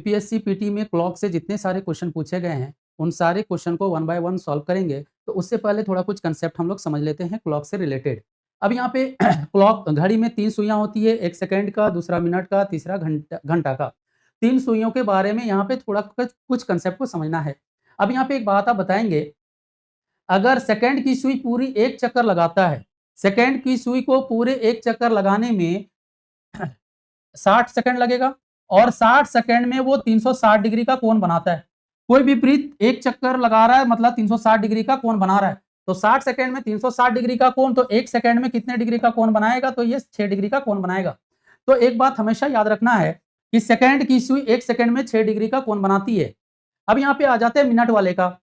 BPSC PT में clock से जितने सारे क्वेश्चन पूछे गए हैं, उन सारे क्वेश्चन को वन बाय वन सॉल्व करेंगे। तो उससे पहले थोड़ा कुछ कंसेप्ट हम लोग समझ लेते हैं क्लॉक से रिलेटेड। अब यहाँ पे क्लॉक घड़ी में 3 सुइयाँ होती है, 1 सेकंड का, दूसरा मिनट का, तीसरा घंटा का। 3 सुइयों के बारे में यहाँ पे थोड़ा कुछ कंसेप्ट को समझना है। अब यहाँ पे एक बात आप बताएँगे, अगर सेकंड की सुई पूरी 1 चक्कर लगाता है, सेकंड की सुई को पूरे 1 चक्कर लगाने में 60 सेकंड लगेगा और 60 सेकंड में वो 360 डिग्री का कोण बनाता है। कोई भी वृत्त 1 चक्कर लगा रहा है मतलब 360 डिग्री का कोण बना रहा है। तो 60 सेकंड में 360 डिग्री का कोण, तो 1 सेकंड में कितने डिग्री का कोण बनाएगा? तो ये 6 डिग्री का कोण बनाएगा। तो एक बात हमेशा याद रखना है कि सेकंड की सुई 1 सेकंड में 6 डिग्री का कोण बनाती है। अब यहाँ पे आ जाते हैं मिनट वाले का।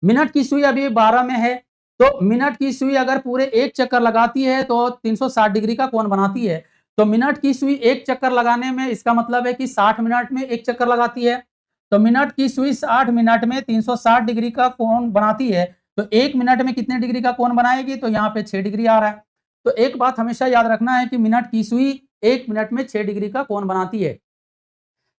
मिनट की सुई अभी 12 में है, तो मिनट की सुई अगर पूरे 1 चक्कर लगाती है तो 360 डिग्री का कोण बनाती है। तो मिनट की सुई 1 चक्कर लगाने में इसका मतलब है कि 60 मिनट में 1 चक्कर लगाती है। तो मिनट की सुई 60 मिनट में 360 डिग्री का कोण बनाती है। तो 1 मिनट में कितने डिग्री का कोण बनाएगी? तो यहाँ पे 6 डिग्री आ रहा है। तो एक बात हमेशा याद रखना है कि मिनट की सुई 1 मिनट में 6 डिग्री का कोण बनाती है।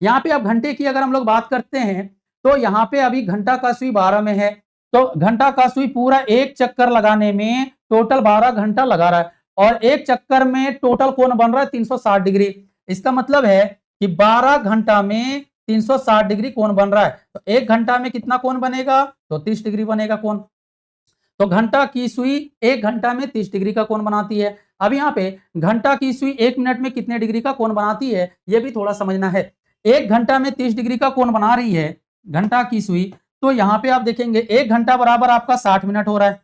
यहाँ पे अब घंटे की अगर हम लोग बात करते हैं, तो यहाँ पे अभी घंटा का सुई 12 में है, तो घंटा का सुई पूरा 1 चक्कर लगाने में टोटल 12 घंटा लगा रहा है और 1 चक्कर में टोटल कोण बन रहा है 360 डिग्री। इसका मतलब है कि 12 घंटा में 360 डिग्री कोण बन रहा है। तो 1 घंटा में कितना कोण बनेगा? तो 30 डिग्री बनेगा कोण। तो घंटा की सुई 1 घंटा में 30 डिग्री का कोण बनाती है। अब यहाँ पे घंटा की सुई 1 मिनट में कितने डिग्री का कोण बनाती है, यह भी थोड़ा समझना है। 1 घंटा में 30 डिग्री का कोण बना रही है घंटा की सुई, तो यहाँ पे आप देखेंगे 1 घंटा बराबर आपका 60 मिनट हो रहा है।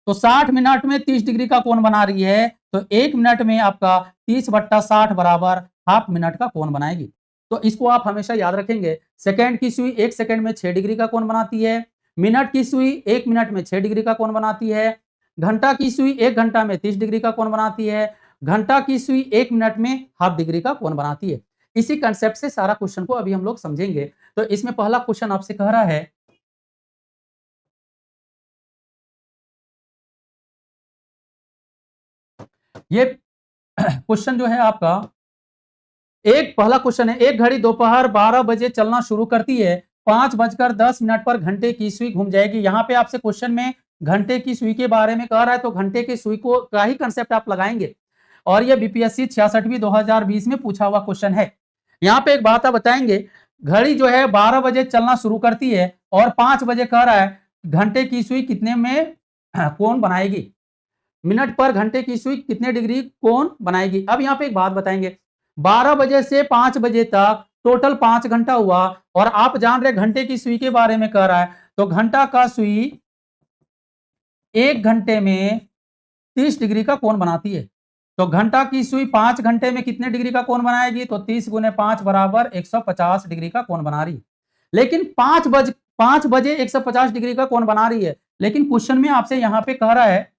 तो 60 मिनट में 30 डिग्री का कोण बना रही है, तो 1 मिनट में आपका 30/60 बराबर हाफ मिनट का कोण बनाएगी। तो इसको आप हमेशा याद रखेंगे। सेकंड की सुई 1 सेकंड में 6 डिग्री का कोण बनाती है, मिनट की सुई 1 मिनट में 6 डिग्री का कोण बनाती है, घंटा की सुई 1 घंटा में 30 डिग्री का कोण बनाती है, घंटा की सुई 1 मिनट में हाफ डिग्री का कोण बनाती है। इसी कंसेप्ट से सारा क्वेश्चन को अभी हम लोग समझेंगे। तो इसमें पहला क्वेश्चन आपसे कह रहा है, ये क्वेश्चन जो है आपका, एक पहला क्वेश्चन है, एक घड़ी दोपहर 12 बजे चलना शुरू करती है, 5:10 पर घंटे की सुई घूम जाएगी। यहाँ पे आपसे क्वेश्चन में घंटे की सुई के बारे में कह रहा है, तो घंटे की सुई को का ही कंसेप्ट आप लगाएंगे और ये बीपीएससी 66वीं 2020 में पूछा हुआ क्वेश्चन है। यहाँ पे एक बात आप बताएंगे, घड़ी जो है 12 बजे चलना शुरू करती है और 5 बजे कह रहा है घंटे की सुई कितने में कोण बनाएगी, मिनट पर घंटे की सुई कितने डिग्री कोण बनाएगी। अब यहाँ पे एक बात बताएंगे, 12 बजे से 5 बजे तक टोटल 5 घंटा हुआ और आप जान रहे घंटे की सुई के बारे में कह रहा है, तो घंटा का सुई 1 घंटे में 30 डिग्री का कोण बनाती है। तो घंटा की सुई 5 घंटे में कितने डिग्री का कोण बनाएगी? तो 30 गुने 5 बराबर 150 डिग्री का कोण बना रही। लेकिन 5 बजे 150 डिग्री का कोण बना रही है, लेकिन क्वेश्चन में आपसे यहाँ पे कह रहा है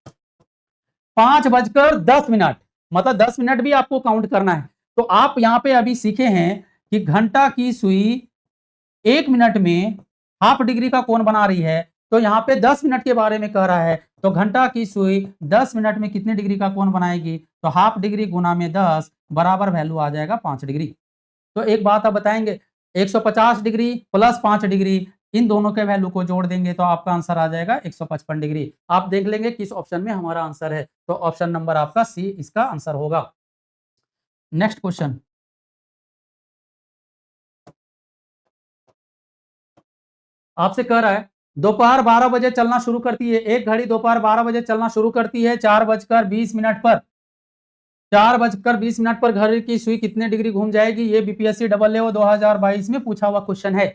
5:10, मतलब 10 मिनट भी आपको काउंट करना है। तो आप यहाँ पे अभी सीखे हैं कि घंटा की सुई 1 मिनट में हाफ डिग्री का कोण बना रही है, तो यहाँ पे 10 मिनट के बारे में कह रहा है, तो घंटा की सुई 10 मिनट में कितने डिग्री का कोण बनाएगी? तो हाफ डिग्री गुना में 10 बराबर वैल्यू आ जाएगा 5 डिग्री। तो एक बात आप बताएंगे, 150 डिग्री प्लस 5 डिग्री, इन दोनों के वैल्यू को जोड़ देंगे तो आपका आंसर आ जाएगा 155 डिग्री। आप देख लेंगे किस ऑप्शन में हमारा आंसर है, तो ऑप्शन नंबर आपका सी इसका आंसर होगा। नेक्स्ट क्वेश्चन, आपसे कह रहा है दोपहर 12 बजे चलना शुरू करती है, एक घड़ी दोपहर 12 बजे चलना शुरू करती है, 4:20 पर 4:20 पर घड़ी की सुई कितने डिग्री घूम जाएगी? ये बीपीएससी डबल ए 2022 में पूछा हुआ क्वेश्चन है।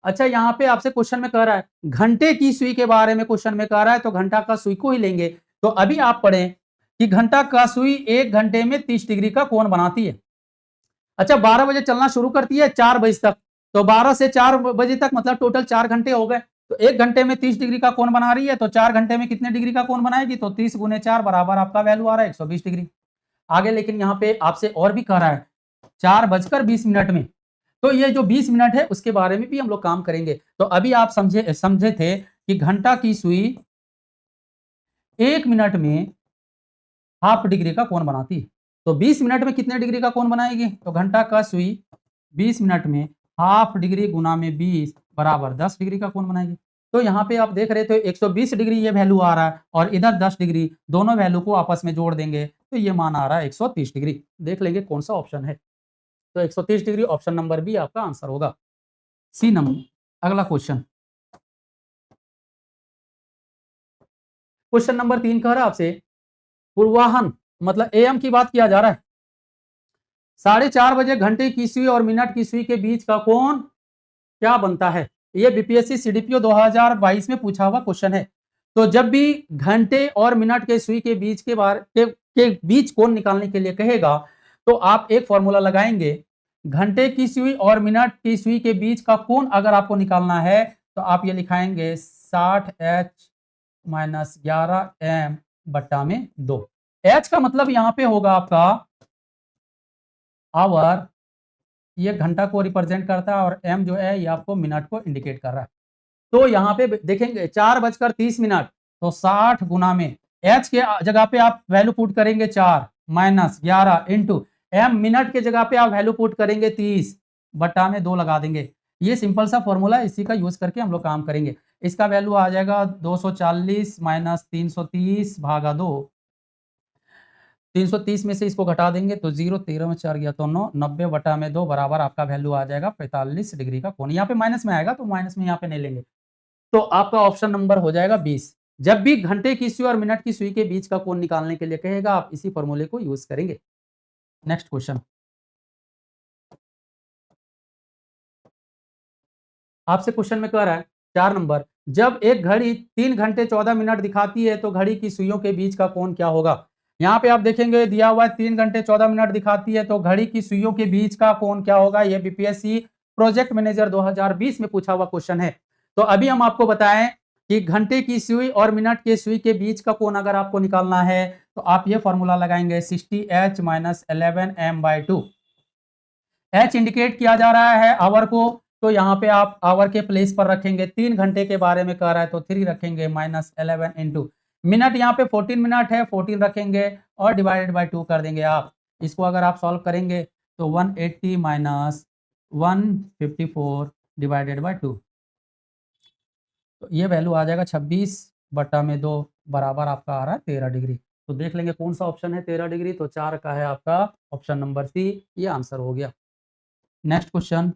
अच्छा, यहाँ पे आपसे क्वेश्चन में कह रहा है घंटे की सुई के बारे में क्वेश्चन में कह रहा है, तो घंटा का सुई को ही लेंगे। तो अभी आप पढ़ें कि घंटा का सुई 1 घंटे में 30 डिग्री का कोण बनाती है। अच्छा, 12 बजे चलना शुरू करती है 4 बजे तक, तो 12 से 4 बजे तक मतलब टोटल 4 घंटे हो गए। तो 1 घंटे में 30 डिग्री का कोण बना रही है, तो 4 घंटे में कितने डिग्री का कोण बनाएगी? तो 30 गुने 4 बराबर आपका वैल्यू आ रहा है 120 डिग्री। आगे लेकिन यहाँ पे आपसे और भी कह रहा है 4:20 में, तो ये जो 20 मिनट है उसके बारे में भी हम लोग काम करेंगे। तो अभी आप समझे थे कि घंटा की सुई 1 मिनट में हाफ डिग्री का कोण बनाती है, तो 20 मिनट में कितने डिग्री का कोण बनाएगी? तो घंटा का सुई 20 मिनट में हाफ डिग्री गुना में 20 बराबर 10 डिग्री का कोण बनाएगी। तो यहाँ पे आप देख रहे थे 120 डिग्री ये वैल्यू आ रहा है और इधर 10 डिग्री, दोनों वैल्यू को आपस में जोड़ देंगे तो ये मान आ रहा है 130 डिग्री। देख लेंगे कौन सा ऑप्शन है। तो 130 डिग्री ऑप्शन नंबर बी आपका आंसर होगा। C number. अगला क्वेश्चन, क्वेश्चन नंबर 3 कह रहा है आपसे पूर्वाहन मतलब एएम की बात किया जा रहा है। 4:30 बजे घंटे की सुई और मिनट की सुई के बीच का कोण क्या बनता है? ये बीपीएससी सीडीपीओ 2022 में पूछा हुआ क्वेश्चन है। तो जब भी घंटे और मिनट के सुई के बीच के बीच कोण निकालने के लिए कहेगा तो आप एक फॉर्मूला लगाएंगे। घंटे की सुई और मिनट की सुई के बीच का कोण अगर आपको निकालना है तो आप ये लिखाएंगे 60h माइनस 11m बट्टा में 2। h का मतलब यहां पे होगा आपका आवर, ये घंटा को रिप्रेजेंट करता है और m जो है ये आपको मिनट को इंडिकेट कर रहा है। तो यहाँ पे देखेंगे 4:30 तो 60 गुना में h के जगह पे आप वैल्यू पुट करेंगे 4 माइनस 11 इंटू m मिनट के जगह पे आप वैल्यू पुट करेंगे 30 बट्टा में 2 लगा देंगे। ये सिंपल सा फॉर्मूला, इसी का यूज करके हम लोग काम करेंगे। इसका वैल्यू आ जाएगा 240 माइनस 330 भागा 2। 330 में से इसको घटा देंगे तो 0, 13 में 4 गया तो 9, 90 बटा में 2 बराबर आपका वैल्यू आ जाएगा 45 डिग्री का कोण। यहाँ पे माइनस में आएगा तो माइनस में यहाँ पे नहीं लेंगे। तो आपका ऑप्शन नंबर हो जाएगा 20। जब भी घंटे की सुई और मिनट की सुई के बीच का कोण निकालने के लिए कहेगा आप इसी फॉर्मूले को यूज करेंगे। नेक्स्ट क्वेश्चन, आपसे क्वेश्चन में कह रहा है 4 नंबर, जब एक घड़ी 3 घंटे 14 मिनट दिखाती है तो घड़ी की सुइयों के बीच का कोण क्या होगा? यहाँ पे आप देखेंगे दिया हुआ है 3 घंटे 14 मिनट दिखाती है तो घड़ी की सुइयों के बीच का कोण क्या होगा? ये बीपीएससी प्रोजेक्ट मैनेजर 2020 में पूछा हुआ क्वेश्चन है। तो अभी हम आपको बताएं कि घंटे की सुई और मिनट के सुई के बीच का कोण अगर आपको निकालना है तो आप ये फॉर्मूला लगाएंगे 60h minus 11m/2। h indicate किया जा रहा है आवर को, तो यहाँ पे आप आवर के प्लेस पर रखेंगे। 3 घंटे के बारे में कह रहा है तो 3 रखेंगे माइनस 11 इंटू मिनट, यहाँ पे 14 मिनट है 14 रखेंगे और डिवाइडेड बाय 2 कर देंगे आप। इसको अगर आप सॉल्व करेंगे तो 180 माइनस 154 डिवाइडेड बाय 2, तो ये वैल्यू आ जाएगा 26 बटा में 2 बराबर आपका आ रहा है 13 डिग्री। तो देख लेंगे कौन सा ऑप्शन है 13 डिग्री, तो 4 का है आपका ऑप्शन नंबर सी, ये आंसर हो गया। नेक्स्ट क्वेश्चन,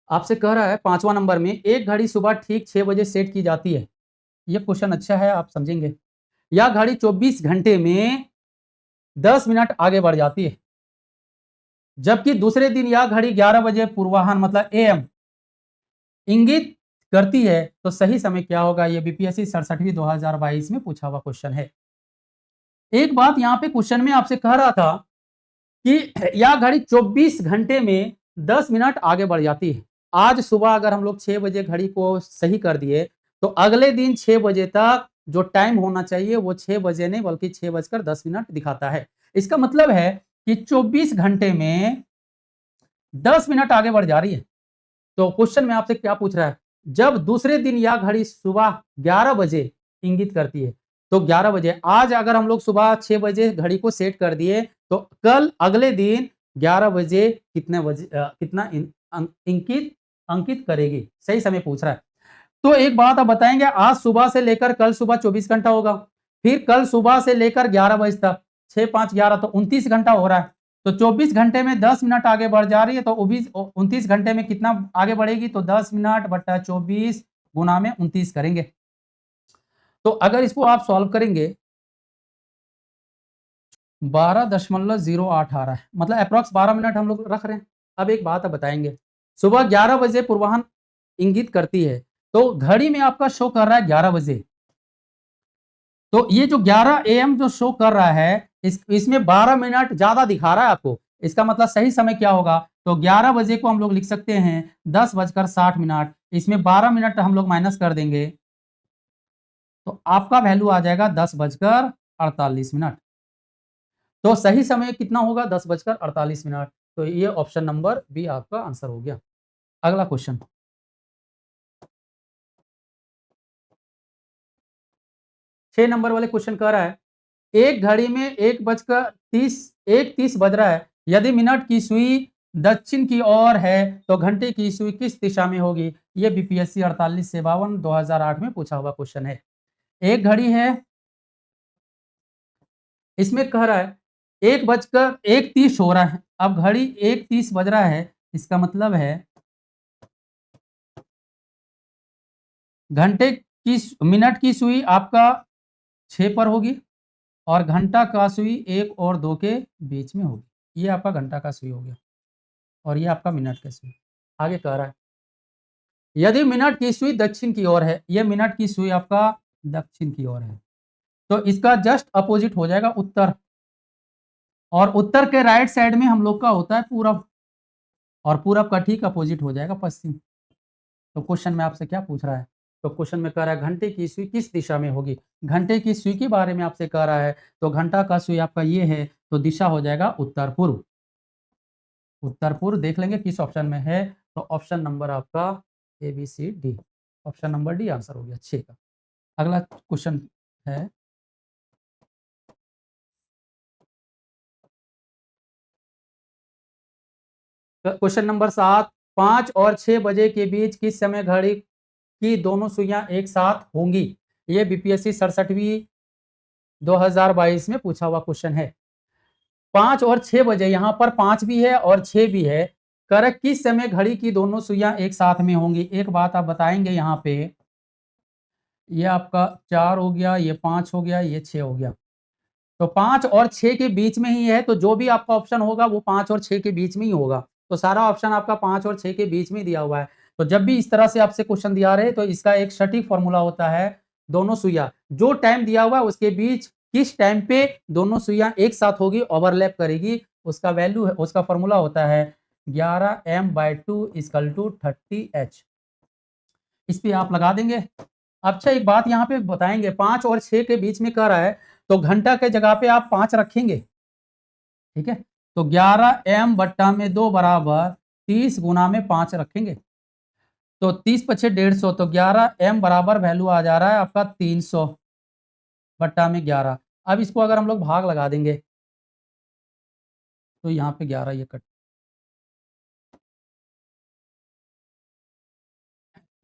आपसे कह रहा है 5वां नंबर में एक घड़ी सुबह ठीक 6 बजे सेट की जाती है। ये क्वेश्चन अच्छा है, आप समझेंगे। यह घड़ी 24 घंटे में 10 मिनट आगे बढ़ जाती है, जबकि दूसरे दिन यह घड़ी 11 बजे पूर्वाह्न मतलब एएम इंगित करती है, तो सही समय क्या होगा? ये बीपीएससी 67वीं 2022 में पूछा हुआ क्वेश्चन है। एक बात यहाँ पे क्वेश्चन में आपसे कह रहा था कि यह घड़ी 24 घंटे में 10 मिनट आगे बढ़ जाती है। आज सुबह अगर हम लोग 6 बजे घड़ी को सही कर दिए तो अगले दिन 6 बजे तक जो टाइम होना चाहिए वो 6 बजे नहीं बल्कि 6:10 दिखाता है। इसका मतलब है कि 24 घंटे में 10 मिनट आगे बढ़ जा रही है। तो क्वेश्चन में आपसे क्या पूछ रहा है? जब दूसरे दिन यह घड़ी सुबह 11 बजे इंगित करती है, तो 11 बजे आज अगर हम लोग सुबह 6 बजे घड़ी को सेट कर दिए तो कल अगले दिन 11 बजे कितने बजे कितना इंकित अंकित करेगी? सही समय पूछ रहा है। तो एक बात आप बताएंगे, आज सुबह से लेकर कल सुबह 24 घंटा होगा, फिर कल सुबह से लेकर 11 बजे तक 6 5 11 तो 29 घंटा हो रहा है। तो 24 घंटे में 10 मिनट आगे बढ़ जा रही है, तो 29 घंटे में कितना आगे बढ़ेगी? तो 10 मिनट बट्टा 24 गुना में 29 करेंगे। तो अगर इसको आप सॉल्व करेंगे 12.08 आ रहा है, मतलब अप्रॉक्स 12 मिनट हम लोग रख रहे हैं। अब एक बात आप बताएंगे, सुबह 11 बजे पूर्वाह्न इंगित करती है, तो घड़ी में आपका शो कर रहा है 11 बजे। तो ये जो 11 एएम जो शो कर रहा है इसमें 12 मिनट ज्यादा दिखा रहा है आपको। इसका मतलब सही समय क्या होगा? तो 11 बजे को हम लोग लिख सकते हैं 10:60, इसमें 12 मिनट हम लोग माइनस कर देंगे तो आपका वैल्यू आ जाएगा 10:48। तो सही समय कितना होगा? 10:48। तो ये ऑप्शन नंबर बी आपका आंसर हो गया। अगला क्वेश्चन, 6 नंबर वाले क्वेश्चन कह रहा है एक घड़ी में 1:30 बज रहा है, यदि मिनट की सुई दक्षिण की ओर है तो घंटे की सुई किस दिशा में होगी? ये बीपीएससी 48 से 52 2008 में पूछा हुआ क्वेश्चन है। एक घड़ी है, इसमें कह रहा है 1:31 हो रहा है। अब घड़ी 1:30 बज रहा है, इसका मतलब है घंटे की मिनट की सुई आपका 6 पर होगी और घंटा का सुई 1 और 2 के बीच में होगी। ये आपका घंटा का सुई हो गया और ये आपका मिनट का सुई। आगे कह रहा है यदि मिनट की सुई दक्षिण की ओर है, ये मिनट की सुई आपका दक्षिण की ओर है, तो इसका जस्ट अपोजिट हो जाएगा उत्तर, और उत्तर के राइट साइड में हम लोग का होता है पूरब, और पूरब का ठीक अपोजिट हो जाएगा पश्चिम। तो क्वेश्चन में आपसे क्या पूछ रहा है? तो क्वेश्चन में कह रहा है घंटे की सुई किस दिशा में होगी? घंटे की सुई के बारे में आपसे कह रहा है, तो घंटा का सुई आपका ये है, तो दिशा हो जाएगा उत्तर पूर्व। उत्तर पूर्व देख लेंगे किस ऑप्शन में है, तो ऑप्शन नंबर आपका A B C D, option number D answer हो गया 6 का। अगला क्वेश्चन है क्वेश्चन नंबर 7, 5 और 6 बजे के बीच किस समय घड़ी की दोनों सुइयां एक साथ होंगी? ये बीपीएससी 67वीं 2022 में पूछा हुआ क्वेश्चन है। 5 और 6 बजे, यहाँ पर 5 भी है और 6 भी है। करेक्ट किस समय घड़ी की दोनों सुइयां एक साथ में होंगी? एक बात आप बताएंगे यहाँ पे, ये आपका 4 हो गया, ये 5 हो गया, ये 6 हो गया। तो 5 और 6 के बीच में ही है, तो जो भी आपका ऑप्शन होगा वो 5 और 6 के बीच में ही होगा। तो सारा ऑप्शन आपका 5 और 6 के बीच में दिया हुआ है। तो जब भी इस तरह से आपसे क्वेश्चन दिया रहे, तो इसका एक सटीक फॉर्मूला होता है, दोनों सुइयां जो टाइम दिया हुआ है उसके बीच किस टाइम पे दोनों सुइयां एक साथ होगी, ओवरलैप करेगी, उसका वैल्यू है, उसका फॉर्मूला होता है 11m/2 = 30h। इस पे आप लगा देंगे। अच्छा एक बात यहाँ पे बताएंगे, 5 और 6 के बीच में कह रहा है, तो घंटा के जगह पे आप 5 रखेंगे, ठीक है? तो 11m/2 बराबर 30 गुना में 5 रखेंगे, तो 30 पछे 150, तो 11m बराबर वैल्यू आ जा रहा है आपका 300/11। अब इसको अगर हम लोग भाग लगा देंगे, तो यहाँ पे 11 ये कट,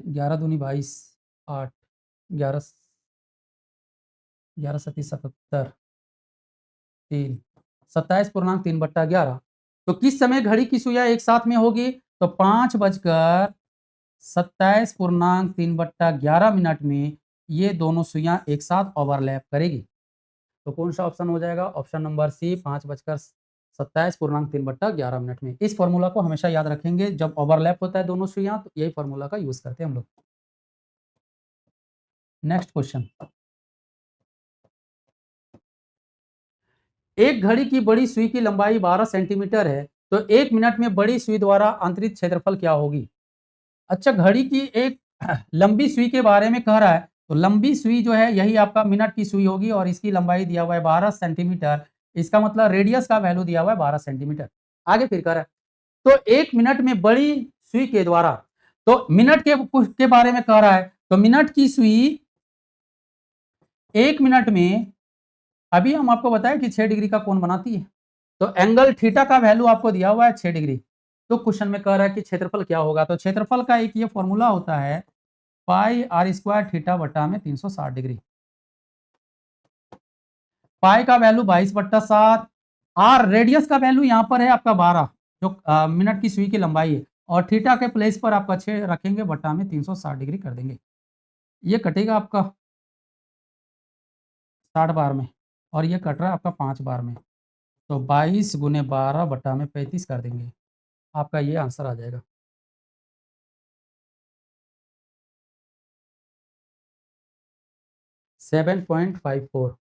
11 दूनी 22, 8, 11 11 सती 77, 3, 27.3/11। तो किस समय घड़ी की सुइयां एक साथ में होगी? तो 5:27.3/11 में ये दोनों सुइयां एक साथ ओवरलैप करेगी। तो कौन सा ऑप्शन हो जाएगा? ऑप्शन नंबर सी, 5:27.3/11 में। इस फॉर्मूला को हमेशा याद रखेंगे, जब ओवरलैप होता है दोनों सुइयां, तो यही फॉर्मूला का यूज करते हैं हम लोग। नेक्स्ट क्वेश्चन, एक घड़ी की बड़ी सुई की लंबाई 12 सेंटीमीटर है, तो 1 मिनट में बड़ी सुई द्वारा अंतरित क्षेत्रफल क्या होगी? अच्छा, घड़ी की एक लंबी सुई के बारे में कह रहा है, तो लंबी सुई जो है यही आपका मिनट की सुई होगी और इसकी लंबाई दिया हुआ है 12 सेंटीमीटर। इसका मतलब रेडियस का वैल्यू दिया हुआ है 12 सेंटीमीटर। आगे फिर कह रहा है, तो 1 मिनट में बड़ी सुई के द्वारा, तो मिनट के बारे में कह रहा है, तो मिनट की सुई 1 मिनट में, अभी हम आपको बताएं कि 6 डिग्री का कोण बनाती है, तो एंगल थीटा का वैल्यू आपको दिया हुआ है 6 डिग्री। तो क्वेश्चन में कह रहा है कि क्षेत्रफल क्या होगा, तो क्षेत्रफल का एक ये फॉर्मूला होता है पाई आर स्क्वायर थीटा बटा में 360 डिग्री। पाई का वैल्यू 22/7, आर रेडियस का वैल्यू यहाँ पर है आपका 12, जो मिनट की सुई की लंबाई है, और थीटा के प्लेस पर आपका 6 रखेंगे, बटा में 360 डिग्री कर देंगे। ये कटेगा आपका 60 बार में, और ये कट रहा है आपका 5 बार में, तो 22 गुने 12 बटा में 35 कर देंगे, आपका ये आंसर आ जाएगा। 7.54।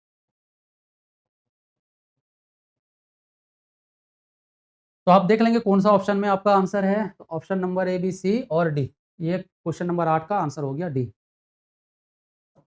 तो आप देख लेंगे कौन सा ऑप्शन में आपका आंसर है, तो option number A B C और डी, ये क्वेश्चन नंबर 8 का आंसर हो गया डी।